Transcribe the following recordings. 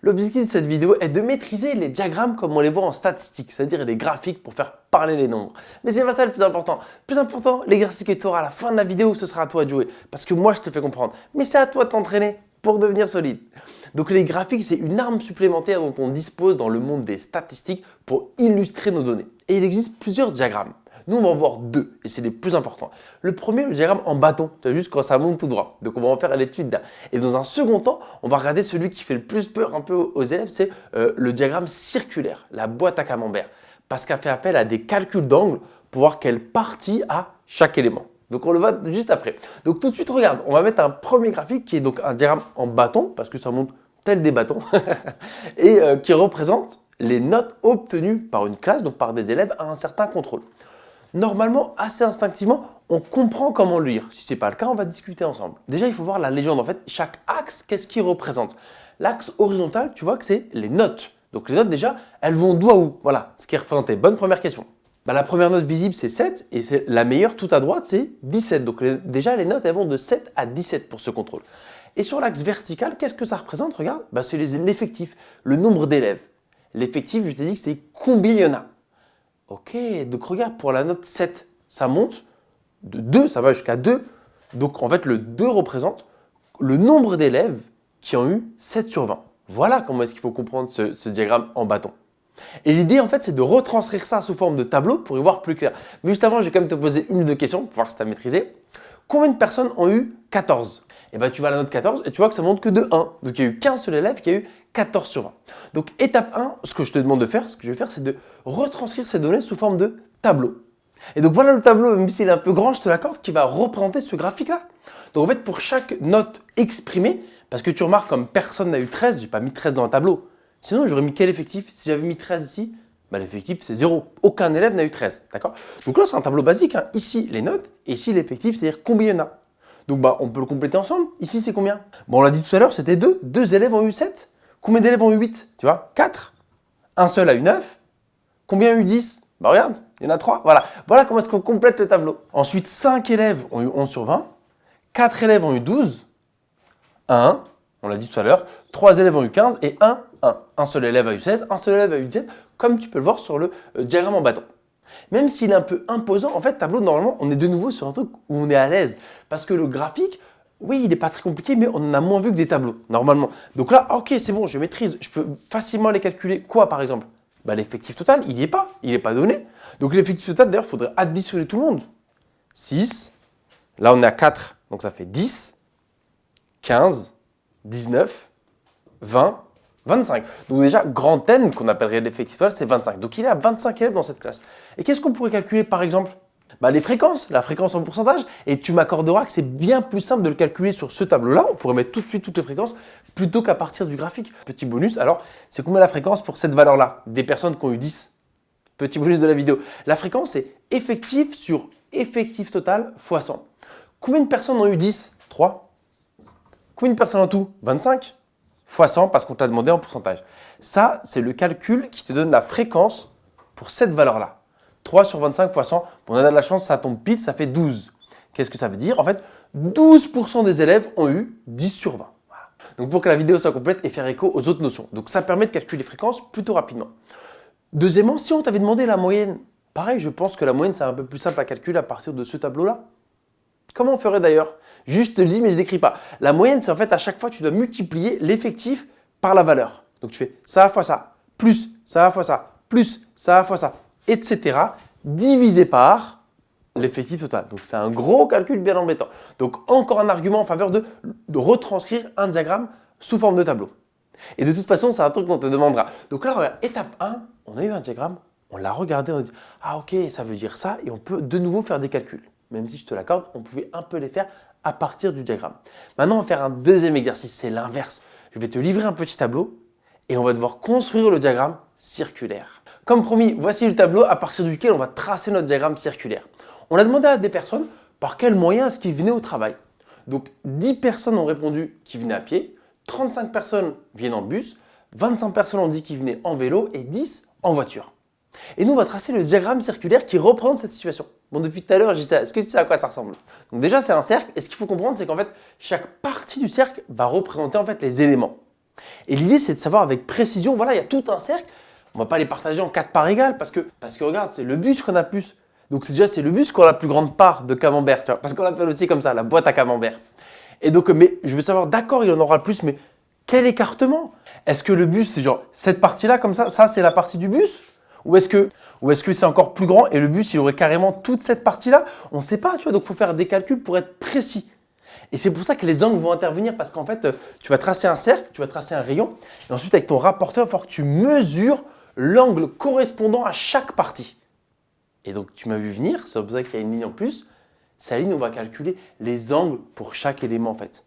L'objectif de cette vidéo est de maîtriser les diagrammes comme on les voit en statistique, c'est-à-dire les graphiques pour faire parler les nombres. Mais c'est pas ça le plus important. Le plus important, l'exercice que tu auras à la fin de la vidéo, ce sera à toi de jouer. Parce que moi, je te fais comprendre. Mais c'est à toi de t'entraîner pour devenir solide. Donc les graphiques, c'est une arme supplémentaire dont on dispose dans le monde des statistiques pour illustrer nos données. Et il existe plusieurs diagrammes. Nous, on va en voir deux, et c'est les plus importants. Le premier, le diagramme en bâton, tu vois juste quand ça monte tout droit. Donc, on va en faire l'étude là. Et dans un second temps, on va regarder celui qui fait le plus peur un peu aux élèves, c'est le diagramme circulaire, la boîte à camembert. Parce qu'elle fait appel à des calculs d'angle pour voir quelle partie a chaque élément. Donc, on le voit juste après. Donc, tout de suite, regarde, on va mettre un premier graphique qui est donc un diagramme en bâton, parce que ça monte tel des bâtons, et qui représente les notes obtenues par une classe, donc par des élèves, à un certain contrôle. Normalement, assez instinctivement, on comprend comment le lire. Si ce n'est pas le cas, on va discuter ensemble. Déjà, il faut voir la légende. En fait, chaque axe, qu'est-ce qu'il représente? L'axe horizontal, tu vois que c'est les notes. Donc les notes, déjà, elles vont d'où à où? Voilà, ce qui est représenté. Bonne première question. La première note visible, c'est 7 et la meilleure tout à droite, c'est 17. Donc déjà, les notes, elles vont de 7 à 17 pour ce contrôle. Et sur l'axe vertical, qu'est-ce que ça représente? Regarde, c'est l'effectif, le nombre d'élèves. L'effectif, je t'ai dit que c'est combien il y en a. Ok, donc regarde, pour la note 7, ça monte de 2, ça va jusqu'à 2. Donc en fait, le 2 représente le nombre d'élèves qui ont eu 7 sur 20. Voilà comment est-ce qu'il faut comprendre ce diagramme en bâton. Et l'idée, en fait, c'est de retranscrire ça sous forme de tableau pour y voir plus clair. Mais juste avant, je vais quand même te poser une ou deux questions pour voir si tu as maîtrisé. Combien de personnes ont eu 14? Et bien, tu vas à la note 14 et tu vois que ça monte que de 1. Donc, il y a eu qu'un seul élève qui a eu 14 sur 20. Donc, étape 1, ce que je te demande de faire, ce que je vais faire, c'est de retranscrire ces données sous forme de tableau. Et donc, voilà le tableau, même s'il est un peu grand, je te l'accorde, qui va représenter ce graphique-là. Donc, en fait, pour chaque note exprimée, parce que tu remarques, comme personne n'a eu 13, je n'ai pas mis 13 dans le tableau. Sinon, j'aurais mis quel effectif? Si j'avais mis 13 ici, l'effectif, c'est 0. Aucun élève n'a eu 13. D'accord? Donc là, c'est un tableau basique. Ici, les notes, et ici, l'effectif, c'est-à-dire combien il y en a. Donc, on peut le compléter ensemble. Ici, c'est combien? On l'a dit tout à l'heure, c'était 2. 2 élèves ont eu 7. Combien d'élèves ont eu 8? Tu vois? 4. Un seul a eu 9. Combien a eu 10? Regarde, il y en a 3. Voilà comment est-ce qu'on complète le tableau. Ensuite, 5 élèves ont eu 11 sur 20. 4 élèves ont eu 12. 1, on l'a dit tout à l'heure. 3 élèves ont eu 15 et 1. Un seul élève a eu 16, un seul élève a eu 17, comme tu peux le voir sur le diagramme en bâton. Même s'il est un peu imposant, en fait, tableau, normalement, on est de nouveau sur un truc où on est à l'aise. Parce que le graphique, oui, il n'est pas très compliqué, mais on en a moins vu que des tableaux, normalement. Donc là, ok, c'est bon, je maîtrise. Je peux facilement les calculer. Quoi, par exemple? L'effectif total, il n'y est pas. Il n'est pas donné. Donc l'effectif total, d'ailleurs, il faudrait additionner tout le monde. 6, là, on est à 4, donc ça fait 10, 15, 19, 20, 25. Donc déjà, grand N, qu'on appellerait l'effectif total, c'est 25. Donc il est à 25 élèves dans cette classe. Et qu'est-ce qu'on pourrait calculer par exemple? Les fréquences, la fréquence en pourcentage. Et tu m'accorderas que c'est bien plus simple de le calculer sur ce tableau-là. On pourrait mettre tout de suite toutes les fréquences plutôt qu'à partir du graphique. Petit bonus, alors c'est combien la fréquence pour cette valeur-là? Des personnes qui ont eu 10. Petit bonus de la vidéo. La fréquence, c'est effectif sur effectif total fois 100. Combien de personnes ont eu 10? 3. Combien de personnes en tout? 25. Fois 100 parce qu'on t'a demandé en pourcentage. Ça, c'est le calcul qui te donne la fréquence pour cette valeur-là. 3 sur 25 fois 100, on a de la chance, ça tombe pile, ça fait 12. Qu'est-ce que ça veut dire? En fait, 12% des élèves ont eu 10 sur 20. Voilà. Donc pour que la vidéo soit complète et faire écho aux autres notions. Donc ça permet de calculer les fréquences plutôt rapidement. Deuxièmement, si on t'avait demandé la moyenne, pareil, je pense que la moyenne, c'est un peu plus simple à calculer à partir de ce tableau-là. Comment on ferait d'ailleurs? Juste je te le dis, mais je ne décris pas. La moyenne, c'est en fait à chaque fois, tu dois multiplier l'effectif par la valeur. Donc tu fais ça fois ça, plus ça fois ça, plus ça fois ça, etc. divisé par l'effectif total. Donc c'est un gros calcul bien embêtant. Donc encore un argument en faveur de retranscrire un diagramme sous forme de tableau. Et de toute façon, c'est un truc qu'on te demandera. Donc là, regarde, étape 1, on a eu un diagramme, on l'a regardé, on a dit « Ah ok, ça veut dire ça » et on peut de nouveau faire des calculs. Même si je te l'accorde, on pouvait un peu les faire à partir du diagramme. Maintenant, on va faire un deuxième exercice, c'est l'inverse. Je vais te livrer un petit tableau et on va devoir construire le diagramme circulaire. Comme promis, voici le tableau à partir duquel on va tracer notre diagramme circulaire. On a demandé à des personnes par quels moyens est-ce qu'ils venaient au travail. Donc 10 personnes ont répondu qu'ils venaient à pied, 35 personnes viennent en bus, 25 personnes ont dit qu'ils venaient en vélo et 10 en voiture. Et nous, on va tracer le diagramme circulaire qui représente cette situation. Bon, depuis tout à l'heure, je dis ça. Est-ce que tu sais à quoi ça ressemble? Donc déjà, c'est un cercle. Et ce qu'il faut comprendre, c'est qu'en fait, chaque partie du cercle va représenter en fait les éléments. Et l'idée, c'est de savoir avec précision, voilà, il y a tout un cercle. On ne va pas les partager en 4 parts égales parce que regarde, c'est le bus qu'on a plus. Donc c'est le bus qui a la plus grande part de camembert, tu vois, parce qu'on l'appelle aussi comme ça, la boîte à camembert. Et donc, mais je veux savoir, d'accord, il en aura plus, mais quel écartement? Est-ce que le bus, c'est genre cette partie-là comme ça c'est la partie du bus? Ou est-ce que c'est encore plus grand et le bus, il aurait carrément toute cette partie-là? On ne sait pas, tu vois, donc il faut faire des calculs pour être précis. Et c'est pour ça que les angles vont intervenir parce qu'en fait, tu vas tracer un cercle, tu vas tracer un rayon et ensuite avec ton rapporteur, il va falloir que tu mesures l'angle correspondant à chaque partie. Et donc, tu m'as vu venir, c'est pour ça qu'il y a une ligne en plus. Cette ligne, on va calculer les angles pour chaque élément en fait.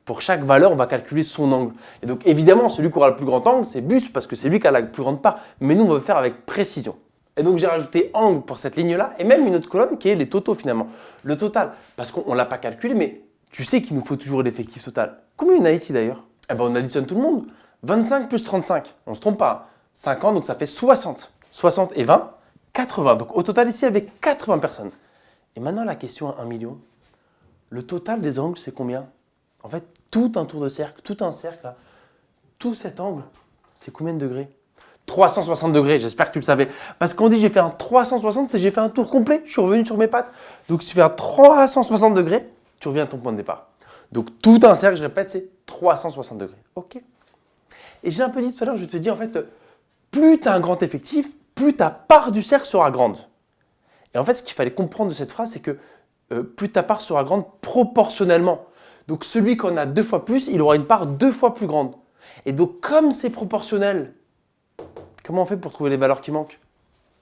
Pour chaque valeur, on va calculer son angle. Et donc, évidemment, celui qui aura le plus grand angle, c'est bus parce que c'est lui qui a la plus grande part. Mais nous, on va le faire avec précision. Et donc, j'ai rajouté angle pour cette ligne-là et même une autre colonne qui est les totaux finalement. Le total, parce qu'on ne l'a pas calculé, mais tu sais qu'il nous faut toujours l'effectif total. Combien il y en a ici d'ailleurs? Eh ben, on additionne tout le monde. 25 plus 35, on ne se trompe pas. 50, donc ça fait 60. 60 et 20, 80. Donc au total ici, avec 80 personnes. Et maintenant, la question à 1 million. Le total des angles, c'est combien? En fait, tout un tour de cercle, tout un cercle, là, tout cet angle, c'est combien de degrés? 360 degrés, j'espère que tu le savais. Parce qu'on dit j'ai fait un 360, j'ai fait un tour complet, je suis revenu sur mes pattes. Donc si tu fais un 360 degrés, tu reviens à ton point de départ. Donc tout un cercle, je répète, c'est 360 degrés. OK. Et j'ai un peu dit tout à l'heure, je te dis en fait, plus tu as un grand effectif, plus ta part du cercle sera grande. Et en fait, ce qu'il fallait comprendre de cette phrase, c'est que plus ta part sera grande proportionnellement. Donc celui qui en a 2 fois plus, il aura une part 2 fois plus grande. Et donc comme c'est proportionnel, comment on fait pour trouver les valeurs qui manquent?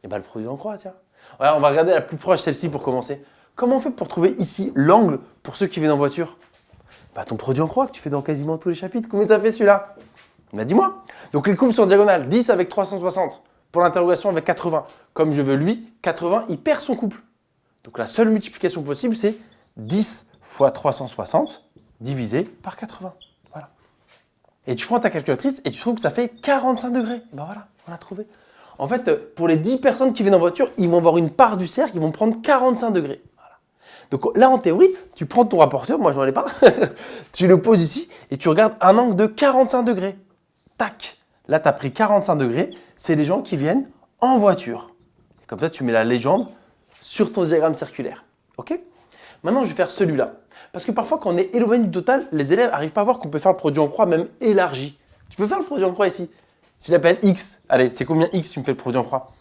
Eh bien le produit en croix, tiens. Voilà, on va regarder la plus proche, celle-ci pour commencer. Comment on fait pour trouver ici l'angle pour ceux qui viennent en voiture? Bah, ton produit en croix que tu fais dans quasiment tous les chapitres. Combien ça fait celui-là? Bah, dis-moi. Donc les courbes sont diagonales. 10 avec 360. Pour l'interrogation avec 80. Comme je veux lui, 80, il perd son couple. Donc la seule multiplication possible, c'est 10 fois 360 divisé par 80. Voilà. Et tu prends ta calculatrice et tu trouves que ça fait 45 degrés. Ben voilà, on l'a trouvé. En fait, pour les 10 personnes qui viennent en voiture, ils vont avoir une part du cercle, ils vont prendre 45 degrés. Voilà. Donc là, en théorie, tu prends ton rapporteur, moi je n'en ai pas, tu le poses ici et tu regardes un angle de 45 degrés. Tac. Là, tu as pris 45 degrés, c'est les gens qui viennent en voiture. Et comme ça, tu mets la légende sur ton diagramme circulaire. OK? Maintenant, je vais faire celui-là. Parce que parfois, quand on est éloigné du total, les élèves n'arrivent pas à voir qu'on peut faire le produit en croix même élargi. Tu peux faire le produit en croix ici. Si je l'appelle x, allez, c'est combien x si tu me fais le produit en croix?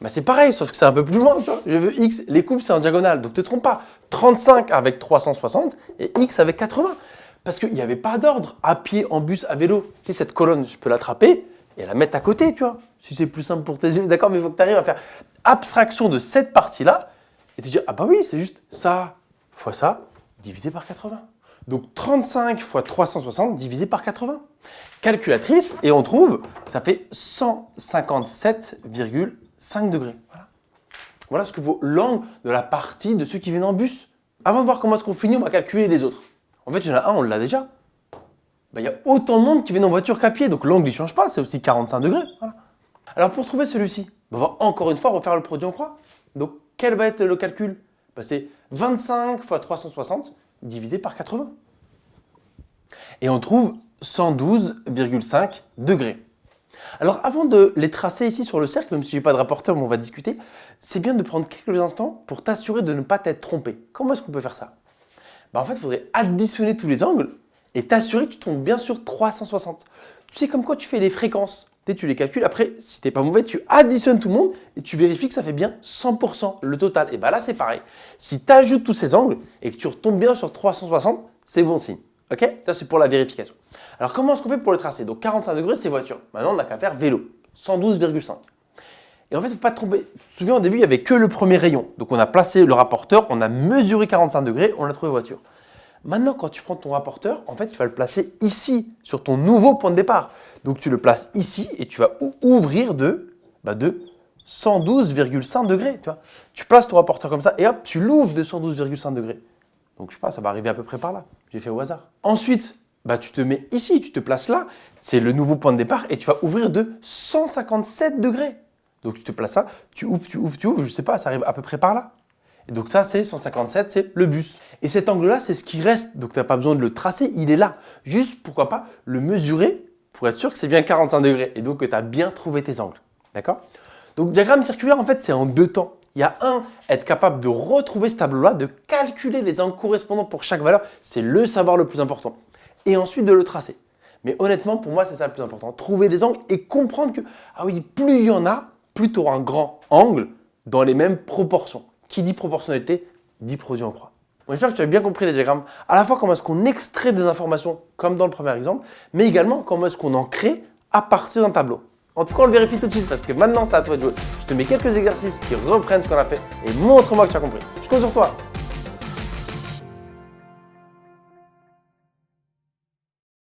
Bah c'est pareil, sauf que c'est un peu plus loin, tu vois. Je veux x, les courbes c'est en diagonale, donc ne te trompe pas. 35 avec 360 et x avec 80. Parce qu'il n'y avait pas d'ordre, à pied, en bus, à vélo. Tu sais, cette colonne, je peux l'attraper et la mettre à côté, tu vois. Si c'est plus simple pour tes yeux, d'accord, mais il faut que tu arrives à faire abstraction de cette partie-là et te dire, ah bah oui, c'est juste ça fois ça, divisé par 80. Donc 35 fois 360 divisé par 80. Calculatrice, et on trouve, ça fait 157,5 degrés. Voilà. Voilà ce que vaut l'angle de la partie de ceux qui viennent en bus. Avant de voir comment est-ce qu'on finit, on va calculer les autres. En fait, il y en a un, on l'a déjà. Ben, il y a autant de monde qui viennent en voiture qu'à pied, donc l'angle il ne change pas, c'est aussi 45 degrés. Voilà. Alors pour trouver celui-ci, on va encore une fois refaire le produit en croix. Donc quel va être le calcul? Ben, c'est 25 fois 360 divisé par 80. Et on trouve 112,5 degrés. Alors avant de les tracer ici sur le cercle, même si je n'ai pas de rapporteur, mais on va discuter, c'est bien de prendre quelques instants pour t'assurer de ne pas t'être trompé. Comment est-ce qu'on peut faire ça? En fait, il faudrait additionner tous les angles et t'assurer que tu tombes bien sur 360. Tu sais comme quoi tu fais les fréquences, tu les calcules, après si tu n'es pas mauvais, tu additionnes tout le monde et tu vérifies que ça fait bien 100% le total. Et bien là c'est pareil, si tu ajoutes tous ces angles et que tu retombes bien sur 360, c'est bon signe. Ok? Ça, c'est pour la vérification. Alors, comment est-ce qu'on fait pour le tracer? Donc, 45 degrés, c'est voiture. Maintenant, on n'a qu'à faire vélo. 112,5. Et en fait, il ne faut pas te tromper. Tu te souviens, au début, il n'y avait que le premier rayon. Donc, on a placé le rapporteur, on a mesuré 45 degrés, on a trouvé voiture. Maintenant, quand tu prends ton rapporteur, en fait, tu vas le placer ici, sur ton nouveau point de départ. Donc, tu le places ici et tu vas ouvrir de 112,5 degrés. Tu places ton rapporteur comme ça et hop, tu l'ouvres de 112,5 degrés. Donc, je sais pas, ça va arriver à peu près par là. J'ai fait au hasard. Ensuite, tu te mets ici, tu te places là. C'est le nouveau point de départ et tu vas ouvrir de 157 degrés. Donc, tu te places là, tu ouvres, je sais pas, ça arrive à peu près par là. Et donc, ça, c'est 157, c'est le bus. Et cet angle-là, c'est ce qui reste. Donc, tu n'as pas besoin de le tracer, il est là. Juste, pourquoi pas, le mesurer pour être sûr que c'est bien 45 degrés et donc que tu as bien trouvé tes angles. D'accord? Donc, diagramme circulaire, en fait, c'est en deux temps. Il y a être capable de retrouver ce tableau-là, de calculer les angles correspondants pour chaque valeur. C'est le savoir le plus important. Et ensuite, de le tracer. Mais honnêtement, pour moi, c'est ça le plus important. Trouver des angles et comprendre que, ah oui, plus il y en a, plus tu auras un grand angle dans les mêmes proportions. Qui dit proportionnalité, dit produit en croix. Bon, j'espère que tu as bien compris les diagrammes. À la fois, comment est-ce qu'on extrait des informations, comme dans le premier exemple, mais également, comment est-ce qu'on en crée à partir d'un tableau. En tout cas, on le vérifie tout de suite parce que maintenant, c'est à toi de jouer. Je te mets quelques exercices qui reprennent ce qu'on a fait et montre-moi que tu as compris. Je compte sur toi.